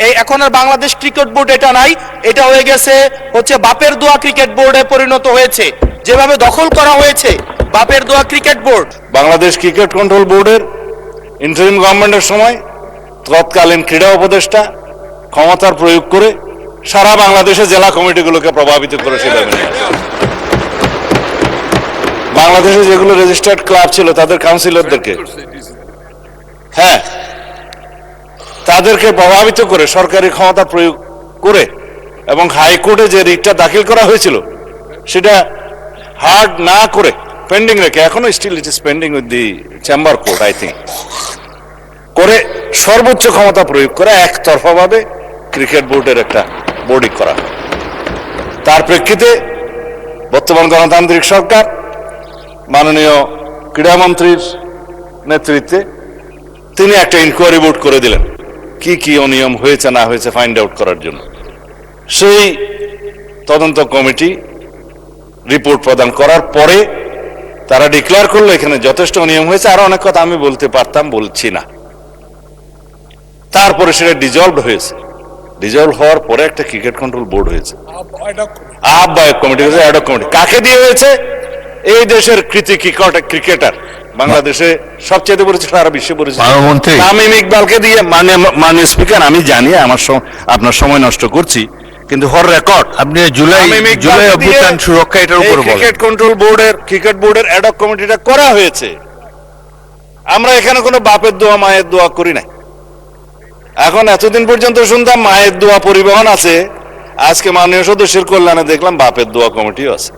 এই এখন আর Bangladesh cricket board এটা নাই, এটা হয়ে গেছে হচ্ছে বাপের দোয়া ক্রিকেট বোর্ডে পরিণত হয়েছে। যেভাবে দখল করা হয়েছে বাপের দোয়া cricket board. Bangladesh cricket control বোর্ডের ইন্টারিম গভর্নমেন্টের সময় তৎকালীন ক্রীড়া উপদেষ্টা ক্ষমতার প্রয়োগ করে সারা বাংলাদেশে জেলা কমিটিগুলোকে প্রভাবিত করেছিল। বাংলাদেশে যেগুলো রেজিস্টার্ড ক্লাব ছিল তাদের কাউন্সিলরদেরকে, হ্যাঁ, তাদেরকে প্রভাবিত করে সরকারি ক্ষমতা প্রয়োগ করে এবং হাইকোর্টে যে রিটটা দাখিল করা হয়েছিল সেটা হার্ড না করে পেন্ডিং রেখে, এখনো still it is pending with the chamber court I think, করে সর্বোচ্চ ক্ষমতা প্রয়োগ করে একতরফাভাবে ক্রিকেট বোর্ডের একটা বোর্ডিং করা। তার প্রেক্ষিতে বর্তমান গণতান্ত্রিক সরকার মাননীয় ক্রীড়ামন্ত্রীর নেতৃত্বে তিনি একটা ইনকোয়ারি বোর্ড করে দিলেন কি কি অনিয়ম হয়েছে না হয়েছে ফাইন্ড আউট করার জন্য। সেই তদন্ত কমিটি রিপোর্ট প্রদান করার পরে তারা ডিক্লেয়ার করলো এখানে যথেষ্ট অনিয়ম হয়েছে, আরো অনেক কথা আমি বলতে পারতাম, বলছি না। তারপরে সেটা ডিজলভ হয়েছে, ডিজলভ হওয়ার পরে একটা ক্রিকেট কন্ট্রোল বোর্ড হয়েছে, আহ্বায়ক কমিটি হয়েছে, অ্যাডক কমিটি। কাকে দিয়ে হয়েছে? এই দেশের কৃতি ক্রিকেটার, বাংলাদেশে সবচেয়ে পরিচিত, সারা বিশ্বে পরিচিত তামিম ইকবালকে দিয়ে। মাননীয় স্পিকার, আমি জানি আপনার সময় নষ্ট করছি, কিন্তু ফর রেকর্ড আপনি জুলাই অভ্যুত্থান সুরক্ষা এটার উপর বলেন। ক্রিকেট কন্ট্রোল বোর্ডের ক্রিকেট বোর্ডের অ্যাডক কমিটিটা করা হয়েছে। আমরা এখানে কোনো বাপের দোয়া মায়ের দোয়া করি নাই। এখন এতদিন পর্যন্ত শুনতাম মায়ের দোয়া পরিবহন আছে, আজকে মাননীয় সদস্যের কল্যাণে দেখলাম বাপের দোয়া কমিটিও আছে।